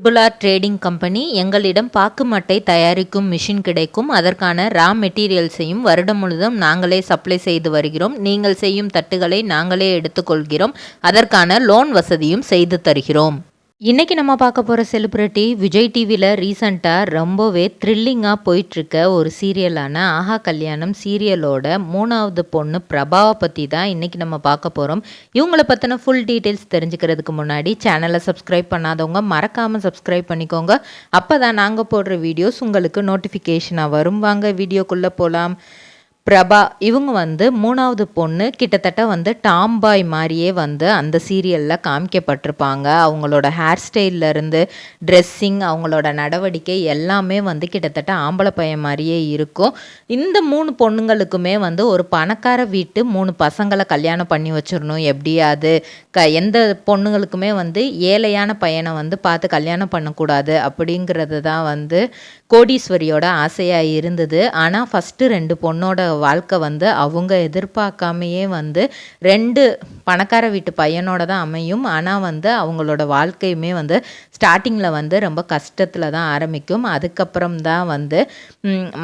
ட்ரிபுல் trading company எங்களிடம் பாக்கு மட்டை தயாரிக்கும் மிஷின் கிடைக்கும். அதற்கான ரா மெட்டீரியல்ஸையும் வருடம் முழுதும் நாங்களே சப்ளை செய்து வருகிறோம். நீங்கள் செய்யும் தட்டுகளை நாங்களே எடுத்துக்கொள்கிறோம். அதற்கான லோன் வசதியும் செய்து தருகிறோம். இன்றைக்கி நம்ம பார்க்க போகிற செலிப்ரிட்டி விஜய் டிவியில் ரீசண்டாக ரொம்பவே த்ரில்லிங்காக போயிட்டுருக்க ஒரு சீரியலான ஆஹா கல்யாணம் சீரியலோட 3வது பொண்ணு பிரபாவை பற்றி தான் இன்றைக்கி நம்ம பார்க்க போகிறோம். இவங்களை பற்றின ஃபுல் டீட்டெயில்ஸ் தெரிஞ்சுக்கிறதுக்கு முன்னாடி சேனலை சப்ஸ்கிரைப் பண்ணாதவங்க மறக்காமல் சப்ஸ்கிரைப் பண்ணிக்கோங்க. அப்போ தான் நாங்கள் போடுற வீடியோஸ் உங்களுக்கு நோட்டிஃபிகேஷனாக வரும். வாங்க வீடியோக்குள்ளே போகலாம். பிரபா இவங்க 3வது பொண்ணு கிட்டத்தட்ட டாம்பாய் மாதிரியே அந்த சீரியலில் காமிக்கப்பட்டிருப்பாங்க. அவங்களோட ஹேர் ஸ்டைல்லேருந்து ட்ரெஸ்ஸிங் அவங்களோட நடவடிக்கை எல்லாமே கிட்டத்தட்ட ஆம்பளை பையன் மாதிரியே இருக்கும். இந்த 3 பொண்ணுங்களுக்குமே ஒரு பணக்கார வீட்டு 3 பசங்களை கல்யாணம் பண்ணி வச்சிடணும். எப்படியாவது எந்த பொண்ணுங்களுக்குமே ஏழையான பையனை பார்த்து கல்யாணம் பண்ணக்கூடாது அப்படிங்கிறது தான் கோடீஸ்வரியோட ஆசையாக இருந்தது. ஆனால் ஃபஸ்ட்டு 2 பொண்ணோட வாழ்க்கை அவங்க எதிர்பார்க்காமையே 2 பணக்கார வீட்டு பையனோட தான் அமையும். ஆனால் அவங்களோட வாழ்க்கையுமே ஸ்டார்டிங்கில் ரொம்ப கஷ்டத்தில் தான் ஆரம்பிக்கும். அதுக்கப்புறம் தான்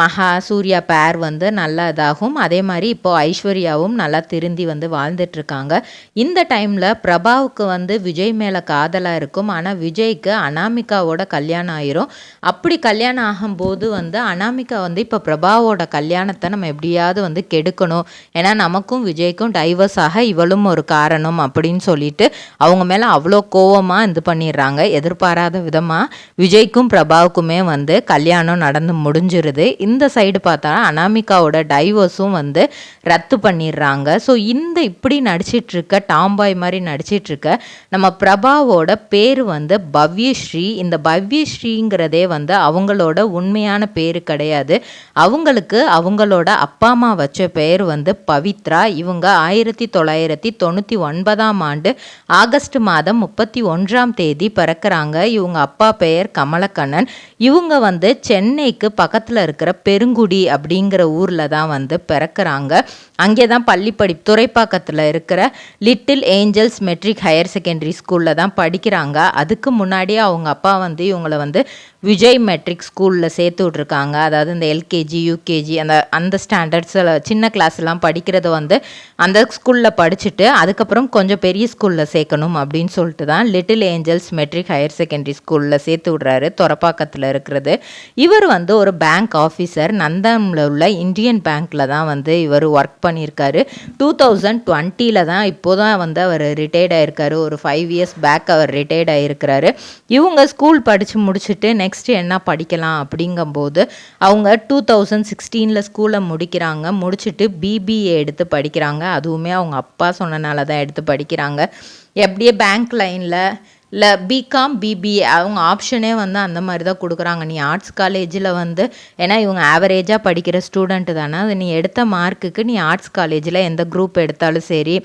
மகா சூர்யா பேர் நல்லா இதாகும். அதே மாதிரி இப்போது ஐஸ்வர்யாவும் நல்லா திருந்தி வாழ்ந்துட்டுருக்காங்க. இந்த டைமில் பிரபாவுக்கு விஜய் மேலே காதலாக இருக்கும். ஆனால் விஜய்க்கு அனாமிகாவோட கல்யாணம் ஆயிரும். அப்படி கல்யாணம் ஆகும்போது அனாமிகா இப்போ பிரபாவோட கல்யாணத்தை நம்ம எப்படியாவது கெடுக்கணும், ஏன்னா நமக்கும் விஜய்க்கும் டைவர்ஸ் ஆக இவளும் ஒரு காரணம் அப்படின்னு சொல்லிட்டு அவங்க மேலே அவ்வளோ கோவமாக இது பண்ணிடுறாங்க. எதிர்பாராத விதமாக விஜய்க்கும் பிரபாவுக்குமே கல்யாணம் நடந்து முடிஞ்சிருது. இந்த சைடு பார்த்தா அனாமிகாவோட டைவர்ஸும் ரத்து பண்ணிடுறாங்க. ஸோ இந்த இப்படி நடிச்சிட்ருக்க டாம்பாய் மாதிரி நடிச்சிட்ருக்க நம்ம பிரபாவோட பேர் பவ்யஸ்ரீ. இந்த பவ்யஸ்ரீங்கிறதே அவங்களோட உண்மையான பேர் கிடையாது. அவங்களுக்கு அவங்களோட அப்பா அம்மா வச்ச பெயர் பவித்ரா. இவங்க 1999ஆம் ஆண்டு ஆகஸ்ட் மாதம் 31ஆம் தேதி பிறக்கிறாங்க. இவங்க அப்பா பெயர் கமலக்கண்ணன். இவங்க சென்னைக்கு பக்கத்தில் இருக்கிற பெருங்குடி அப்படிங்கிற ஊரில் தான் பிறக்கிறாங்க. அங்கே தான் பள்ளிப்படி துறைப்பாக்கத்தில் இருக்கிற little angels matric higher secondary ஸ்கூலில் தான் படிக்கிறாங்க. அதுக்கு முன்னாடியே அவங்க அப்பா இவங்களை விஜய் மெட்ரிக் ஸ்கூலில் சேர்த்து விட்ருக்காங்க. அதாவது இந்த எல்கேஜி யூகேஜி அந்த ஸ்டாண்டர்ட்ஸில் சின்ன கிளாஸ்லாம் படிக்கிறது அந்த ஸ்கூலில் படிச்சுட்டு அதுக்கப்புறம் கொஞ்சம் பெரிய ஸ்கூலில் சேர்க்கணும் அப்படின்னு சொல்லிட்டு தான் little angels matric higher secondary ஸ்கூலில் சேர்த்து விட்றாரு, துறப்பாக்கத்தில் இருக்கிறது. இவர் ஒரு பேங்க் ஆஃபீஸர். நந்தமில் உள்ள இந்தியன் பேங்க்கில் தான் இவர் ஒர்க் பண்ணியிருக்காரு. 2020 தான் இப்போதான் அவர் ரிட்டையர்ட் ஆகிருக்காரு. ஒரு 5 இயர்ஸ் பேக் அவர் ரிட்டையர்ட் ஆகிருக்கிறாரு. இவங்க ஸ்கூல் படித்து முடிச்சுட்டு நெக்ஸ்ட் என்ன படிக்கலாம் அப்படிங்கும்போது அவங்க 2016 ஸ்கூலை முடிச்சுட்டு பிபிஏ எடுத்து படிக்கிறாங்க. அதுவுமே அவங்க அப்பா சொன்னனால தான் எடுத்து படிக்கிறாங்க. எப்படியே பேங்க் லைனில் இல்லை பிகாம் பிபிஏ அவங்க ஆப்ஷனே அந்த மாதிரி தான் கொடுக்குறாங்க. நீ ஆர்ட்ஸ் காலேஜில் ஏன்னா இவங்க ஆவரேஜாக படிக்கிற ஸ்டூடெண்ட்டு தானே, அது நீ எடுத்த மார்க்குக்கு நீ ஆர்ட்ஸ் காலேஜில் எந்த குரூப் எடுத்தாலும் சரி,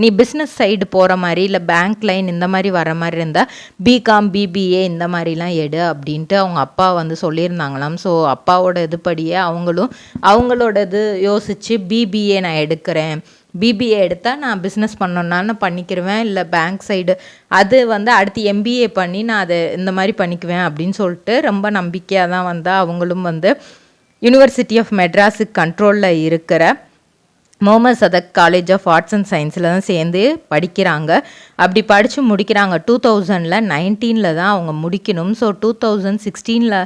நீ பிஸ்னஸ் சைடு போகிற மாதிரி இல்லை பேங்க் லைன் இந்த மாதிரி வர மாதிரி இருந்தால் பிகாம் பிபிஏ இந்த மாதிரிலாம் எடு அப்படின்ட்டு அவங்க அப்பா சொல்லியிருந்தாங்களாம். ஸோ அப்பாவோட இதுபடியே அவங்களும் அவங்களோட இது யோசித்து பிபிஏ நான் எடுக்கிறேன், பிபிஏ எடுத்தால் நான் பிஸ்னஸ் பண்ணணுன்னாலும் பண்ணிக்கிடுவேன், இல்லை பேங்க் சைடு அது அடுத்து எம்பிஏ பண்ணி நான் அதை இந்த மாதிரி பண்ணிக்குவேன் அப்படின்னு சொல்லிட்டு ரொம்ப நம்பிக்கையாக தான் அவங்களும் யூனிவர்சிட்டி ஆஃப் மெட்ராஸுக்கு கண்ட்ரோலில் இருக்கிற Mohammed Sathak college of arts and சயின்ஸில் தான் சேர்ந்து படிக்கிறாங்க. அப்படி படித்து முடிக்கிறாங்க. 2019 தான் அவங்க முடிக்கணும். ஸோ 2016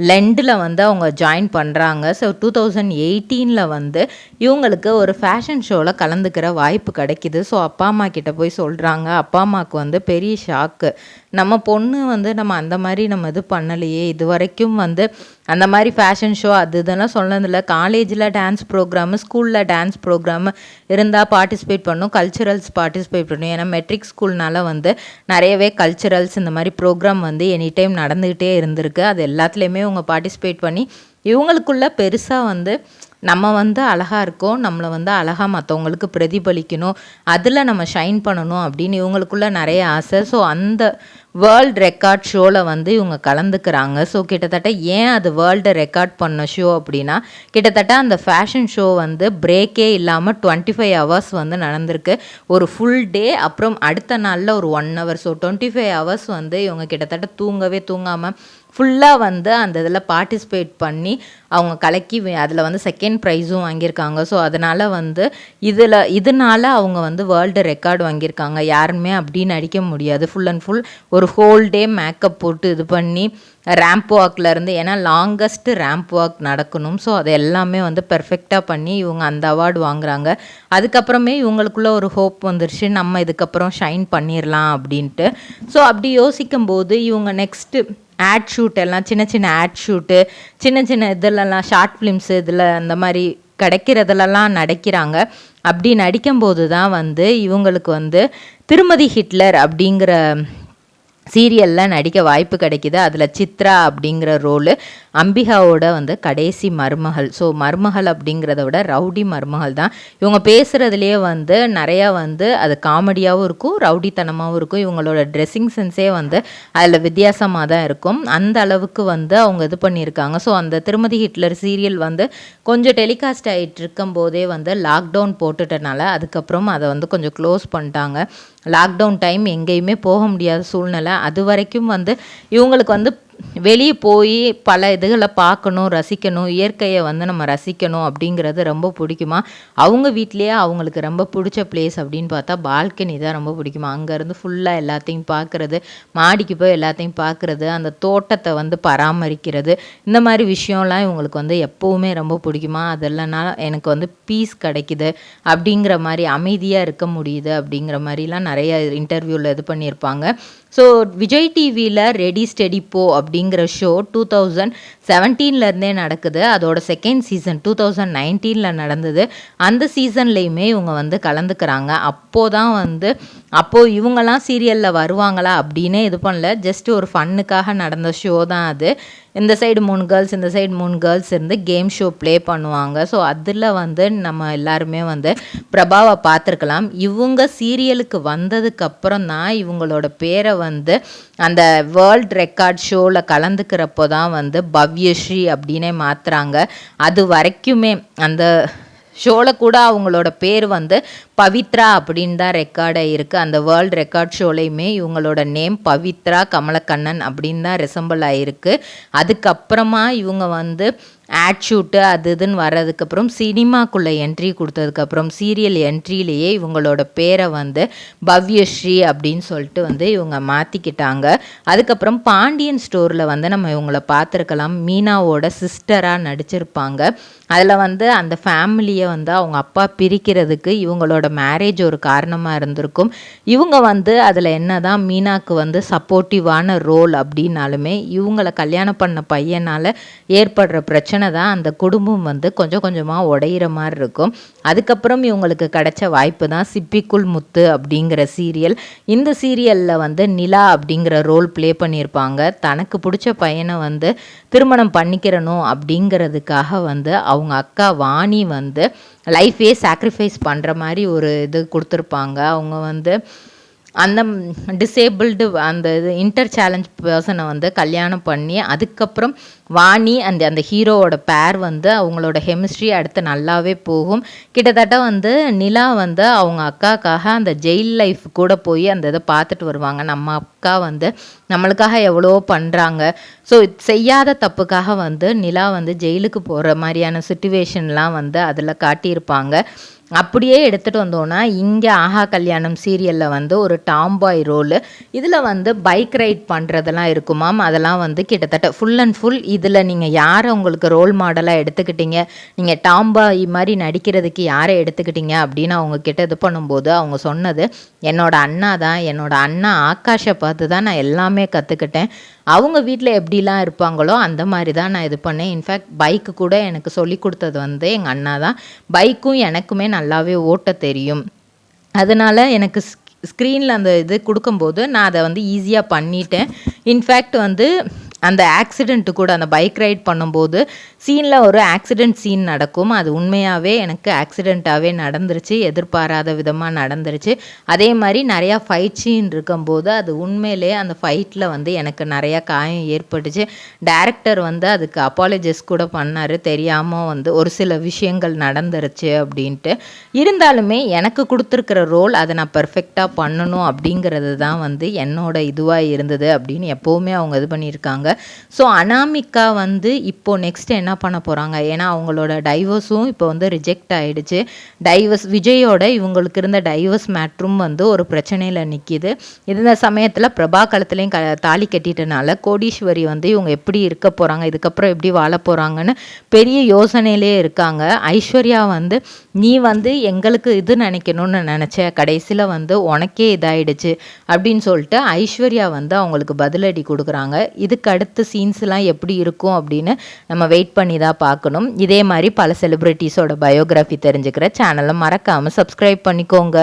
லெண்டில் அவங்க ஜாயின் பண்ணுறாங்க. ஸோ 2018 இவங்களுக்கு ஒரு ஃபேஷன் ஷோவில் கலந்துக்கிற வாய்ப்பு கிடைக்கிது. ஸோ அப்பா அம்மா கிட்ட போய் சொல்கிறாங்க. அப்பா அம்மாவுக்கு பெரிய ஷாக்கு. நம்ம பொண்ணு நம்ம அந்த மாதிரி நம்ம இது பண்ணலையே, இது வரைக்கும் அந்த மாதிரி ஃபேஷன் ஷோ அது இதெல்லாம் சொன்னதில்லை. காலேஜில் டான்ஸ் ப்ரோக்ராமு ஸ்கூலில் டான்ஸ் ப்ரோக்ராம் இருந்தால் பார்ட்டிசிபேட் பண்ணும், கல்ச்சுரல்ஸ் பார்ட்டிசிபேட் பண்ணும். ஏன்னா மெட்ரிக் ஸ்கூல்னால நிறையவே கல்ச்சுரல்ஸ் இந்த மாதிரி ப்ரோக்ராம் எனி டைம் நடந்துக்கிட்டே இருந்திருக்கு. அது எல்லாத்துலேயுமே இவங்க பார்ட்டிசிபேட் பண்ணி இவங்களுக்குள்ள பெருசாக நம்ம அழகாக இருக்கோம், நம்மளை அழகாக மற்றவங்களுக்கு பிரதிபலிக்கணும், அதில் நம்ம ஷைன் பண்ணணும் அப்படின்னு இவங்களுக்குள்ள நிறைய ஆசை. ஸோ அந்த வேர்ல்டு ரெக்கார்ட் ஷோவில் வந்து இவங்க கலந்துக்கிறாங்க. ஸோ கிட்டத்தட்ட ஏன் அது வேர்ல்டு ரெக்கார்ட் பண்ண ஷோ அப்படின்னா, கிட்டத்தட்ட அந்த ஃபேஷன் ஷோ வந்து பிரேக்கே இல்லாமல் 25 ஹவர்ஸ் வந்து நடந்திருக்கு. ஒரு ஃபுல் டே, அப்புறம் அடுத்த நாளில் ஒரு 1 ஹவர். ஸோ 25 ஹவர்ஸ் வந்து இவங்க கிட்டத்தட்ட தூங்காமல் ஃபுல்லாக வந்து அந்த இதில் பார்ட்டிசிபேட் பண்ணி அவங்க கலக்கி அதில் வந்து செகண்ட் ப்ரைஸும் வாங்கியிருக்காங்க. ஸோ அதனால் வந்து இதனால் அவங்க வந்து வேர்ல்டு ரெக்கார்டு வாங்கியிருக்காங்க. யாருமே அப்படின்னு நடிக்க முடியாது. ஃபுல் அண்ட் ஃபுல் ஒரு ஹோல் டே மேக்கப் போட்டு இது பண்ணி ரேம்ப் வாக்லேருந்து, ஏன்னா லாங்கஸ்ட்டு ரேம்ப் வாக் நடக்கணும். ஸோ அது எல்லாமே வந்து பெர்ஃபெக்டாக பண்ணி இவங்க அந்த அவார்டு வாங்குறாங்க. அதுக்கப்புறமே இவங்களுக்குள்ள ஒரு ஹோப் வந்துருச்சு, நம்ம இதுக்கப்புறம் ஷைன் பண்ணிடலாம் அப்படின்ட்டு. ஸோ அப்படி யோசிக்கும்போது இவங்க நெக்ஸ்ட்டு ஆட் ஷூட் எல்லாம் சின்ன ஆட் ஷூட்டு, சின்ன இதிலெல்லாம் ஷார்ட் ஃபிலிம்ஸு இதில் அந்த மாதிரி கிடைக்கிறதுலலாம் நடிக்கிறாங்க. அப்படி நடிக்கும்போது தான் வந்து இவங்களுக்கு வந்து திருமதி ஹிட்லர் அப்படிங்கிற சீரியலில் நடிக்க வாய்ப்பு கிடைக்கிது. அதில் சித்ரா அப்படிங்கிற ரோலு அம்பிகாவோட வந்து கடைசி மருமகள். ஸோ மருமகள் அப்படிங்கிறத விட ரவுடி மருமகள் தான். இவங்க பேசுகிறதுலேயே வந்து நிறையா வந்து அது காமெடியாகவும் இருக்கும், ரவுடித்தனமாகவும் இருக்கும். இவங்களோட ட்ரெஸ்ஸிங் சென்ஸே வந்து அதில் வித்தியாசமாக தான் இருக்கும். அந்த அளவுக்கு வந்து அவங்க இது பண்ணியிருக்காங்க. ஸோ அந்த திருமதி ஹிட்லர் சீரியல் வந்து கொஞ்சம் டெலிகாஸ்ட் ஆகிட்டு இருக்கும் போதே வந்து லாக்டவுன் போட்டுட்டனால அதுக்கப்புறம் அதை வந்து கொஞ்சம் க்ளோஸ் பண்ணிட்டாங்க. லாக்டவுன் டைம் எங்கேயுமே போக முடியாத சூழ்நிலை. அது வரைக்கும் வந்து இவங்களுக்கு வந்து வெளியே போய் பல இதுகளை பார்க்கணும், ரசிக்கணும், இயற்கையை வந்து நம்ம ரசிக்கணும் அப்படிங்கிறது ரொம்ப பிடிக்குமா. அவங்க வீட்லேயே அவங்களுக்கு ரொம்ப பிடிச்ச பிளேஸ் அப்படின்னு பார்த்தா பால்கனி தான் ரொம்ப பிடிக்குமா. அங்கேருந்து ஃபுல்லாக எல்லாத்தையும் பார்க்குறது, மாடிக்கு போய் எல்லாத்தையும் பார்க்குறது, அந்த தோட்டத்தை வந்து பராமரிக்கிறது, இந்த மாதிரி விஷயம்லாம் இவங்களுக்கு வந்து எப்போவுமே ரொம்ப பிடிக்குமா. அதெல்லாம்னால எனக்கு வந்து பீஸ் கிடைக்குது அப்படிங்கிற மாதிரி, அமைதியாக இருக்க முடியுது அப்படிங்கிற மாதிரிலாம் நிறைய இன்டர்வியூவில் இது பண்ணியிருப்பாங்க. ஸோ விஜய் டிவியில் ரெடி ஸ்டெடி போ அப்படிங்கிற ஷோ 2017 நடக்குது. அதோட செகண்ட் சீசன் 2019 நடந்தது. அந்த சீசன்லேயுமே இவங்க வந்து கலந்துக்கிறாங்க. அப்போது இவங்கெல்லாம் சீரியலில் வருவாங்களா அப்படின்னே இது பண்ணல, ஜஸ்ட் ஒரு ஃபன்னுக்காக நடந்த ஷோ தான் அது. இந்த சைடு 3 கேர்ள்ஸ், இந்த சைடு 3 கேர்ள்ஸ் இருந்து கேம் ஷோ ப்ளே பண்ணுவாங்க. ஸோ அதில் வந்து நம்ம எல்லாருமே வந்து பிரபாவை பார்த்துருக்கலாம். இவங்க சீரியலுக்கு வந்ததுக்கப்புறம் தான் இவங்களோட பேரை வந்து அந்த வேர்ல்ட் ரெக்கார்ட் ஷோவில் கலந்துக்கிறப்போ தான் வந்து பவ்யஸ்ரீ அப்படின்னே மாற்றுறாங்க. அது வரைக்குமே அந்த ஷோவில் கூட அவங்களோட பேர் வந்து பவித்ரா அப்படின்னு தான் ரெக்கார்டாக இருக்குது. அந்த வேர்ல்டு ரெக்கார்ட் ஷோலையுமே இவங்களோட நேம் பவித்ரா கமலக்கண்ணன் அப்படின்னு தான் ரிசம்பிள் ஆகிருக்கு. அதுக்கப்புறமா இவங்க வந்து ஆட் ஷூட்டு அது இதுன்னு வர்றதுக்கப்புறம் சினிமாக்குள்ளே என்ட்ரி கொடுத்ததுக்கப்புறம் சீரியல் என்ட்ரிலேயே இவங்களோட பேரை வந்து பவ்யஸ்ரீ அப்படின்னு சொல்லிட்டு வந்து இவங்க மாற்றிக்கிட்டாங்க. அதுக்கப்புறம் பாண்டியன் ஸ்டோரில் வந்து நம்ம இவங்கள பார்த்துருக்கலாம், மீனாவோட சிஸ்டராக நடிச்சிருப்பாங்க. அதில் வந்து அந்த ஃபேமிலியை வந்து அவங்க அப்பா பிரிக்கிறதுக்கு இவங்களோட மேரேஜ் ஒரு காரணமாக இருந்திருக்கும். இவங்க வந்து அதில் என்ன தான் மீனாக்கு வந்து சப்போர்ட்டிவான ரோல் அப்படின்னாலுமே இவங்களை கல்யாணம் பண்ண பையனால் ஏற்படுற பிரச்சனை தான் அந்த குடும்பம் வந்து கொஞ்சம் கொஞ்சமாக உடையிற மாதிரி இருக்கும். அதுக்கப்புறம் இவங்களுக்கு கிடைச்ச வாய்ப்பு தான் சிப்பிக்குள் முத்து அப்படிங்கிற சீரியல். இந்த சீரியலில் வந்து நிலா அப்படிங்கிற ரோல் ப்ளே பண்ணியிருப்பாங்க. தனக்கு பிடிச்ச பையனை வந்து திருமணம் பண்ணிக்கிறணும் அப்படிங்கிறதுக்காக வந்து அவங்க அக்கா வாணி வந்து லைஃபே சாக்ரிஃபைஸ் பண்ணுற மாதிரி ஒரு இது கொடுத்துருப்பாங்க. அவங்க வந்து அந்த டிசேபிள்டு அந்த இது இன்டர் சேலஞ்ச் பர்சனை வந்து கல்யாணம் பண்ணி அதுக்கப்புறம் வாணி அந்த ஹீரோவோட பேர் வந்து அவங்களோட கெமிஸ்ட்ரி அடுத்து நல்லாவே போகும். கிட்டத்தட்ட வந்து நிலா வந்து அவங்க அக்காக்காக அந்த ஜெயில் லைஃப் கூட போய் அந்த இதை பார்த்துட்டு வருவாங்க. நம்ம அக்கா வந்து நம்மளுக்காக எவ்வளோ பண்ணுறாங்க, ஸோ செய்யாத தப்புக்காக வந்து நிலா வந்து ஜெயிலுக்கு போகிற மாதிரியான சுச்சுவேஷன்லாம் வந்து அதில் காட்டியிருப்பாங்க. அப்படியே எடுத்துகிட்டு வந்தோன்னா இங்கே ஆஹா கல்யாணம் சீரியலில் வந்து ஒரு டாம்பாய் ரோலு, இதில் வந்து பைக் ரைட் பண்ணுறதெல்லாம் இருக்குமாம். அதெல்லாம் வந்து கிட்டத்தட்ட ஃபுல் அண்ட் ஃபுல் இதில் நீங்கள் யாரை உங்களுக்கு ரோல் மாடலாக எடுத்துக்கிட்டீங்க, நீங்கள் டாம்பாய் மாதிரி நடிக்கிறதுக்கு யாரை எடுத்துக்கிட்டீங்க அப்படின்னு அவங்க கிட்ட இது பண்ணும்போது அவங்க சொன்னது, என்னோட அண்ணா தான். என்னோட அண்ணா ஆகாஷை பார்த்து தான் நான் எல்லாமே கற்றுக்கிட்டேன். அவங்க வீட்டில் எப்படிலாம் இருப்பாங்களோ அந்த மாதிரி தான் நான் இது பண்ணேன். இன்ஃபேக்ட் பைக்கு கூட எனக்கு சொல்லி கொடுத்தது வந்து எங்கள் அண்ணா தான். பைக்கும் எனக்குமே நல்லாவே ஓட்ட தெரியும். அதனால் எனக்கு ஸ்க்ரீனில் அந்த இது கொடுக்கும்போது நான் அதை வந்து ஈஸியாக பண்ணிட்டேன். இன்ஃபேக்ட் வந்து அந்த ஆக்சிடெண்ட்டு கூட அந்த பைக் ரைட் பண்ணும்போது சீனில் ஒரு ஆக்சிடெண்ட் சீன் நடக்கும். அது உண்மையாகவே எனக்கு ஆக்சிடெண்ட்டாகவே நடந்துருச்சு, எதிர்பாராத விதமாக நடந்துருச்சு. அதே மாதிரி நிறையா ஃபைட் சீன் இருக்கும்போது அது உண்மையிலே அந்த ஃபைட்டில் வந்து எனக்கு நிறையா காயம் ஏற்பட்டுச்சு. டைரக்டர் வந்து அதுக்கு அப்பாலஜைஸ் கூட பண்ணார், தெரியாமல் வந்து ஒரு சில விஷயங்கள் நடந்துருச்சு அப்படின்ட்டு. இருந்தாலுமே எனக்கு கொடுத்துருக்கிற ரோல் அதை நான் பெர்ஃபெக்டாக பண்ணணும் அப்படிங்கிறது தான் வந்து என்னோட இதுவாக இருந்தது அப்படின்னு எப்போவுமே அவங்க இது பண்ணியிருக்காங்க. ஸோ அனாமிகா வந்து இப்போது நெக்ஸ்ட் என்ன பண்ண போகிறாங்க, ஏன்னா அவங்களோட டைவர்ஸும் இப்போ வந்து ரிஜெக்ட் ஆகிடுச்சு. விஜயோட இவங்களுக்கு இருந்த டைவர்ஸ் மேட்ரும் வந்து ஒரு பிரச்சனையில் நிற்கிது. இந்த சமயத்தில் பிரபா காலத்துலேயும் தாலி கட்டிட்டனால கோடீஸ்வரி வந்து இவங்க எப்படி இருக்க போகிறாங்க, இதுக்கப்புறம் எப்படி வாழ போகிறாங்கன்னு பெரிய யோசனையிலே இருக்காங்க. ஐஸ்வர்யா வந்து நீ வந்து எங்களுக்கு இது நினைக்கணும்னு நினச்ச, கடைசியில் வந்து உனக்கே இதாயிடுச்சு அப்படின்னு சொல்லிட்டு ஐஸ்வர்யா வந்து அவங்களுக்கு பதிலடி கொடுக்குறாங்க. இதுக்கு அடுத்த சீன்ஸ்லாம் எப்படி இருக்கும் அப்படின்னு நம்ம வெயிட் பண்ணி தான் பார்க்கணும். இதே மாதிரி பல செலிப்ரிட்டிஸோட பயோகிராஃபி தெரிஞ்சுக்கிற சேனலை மறக்காமல் சப்ஸ்கிரைப் பண்ணிக்கோங்க.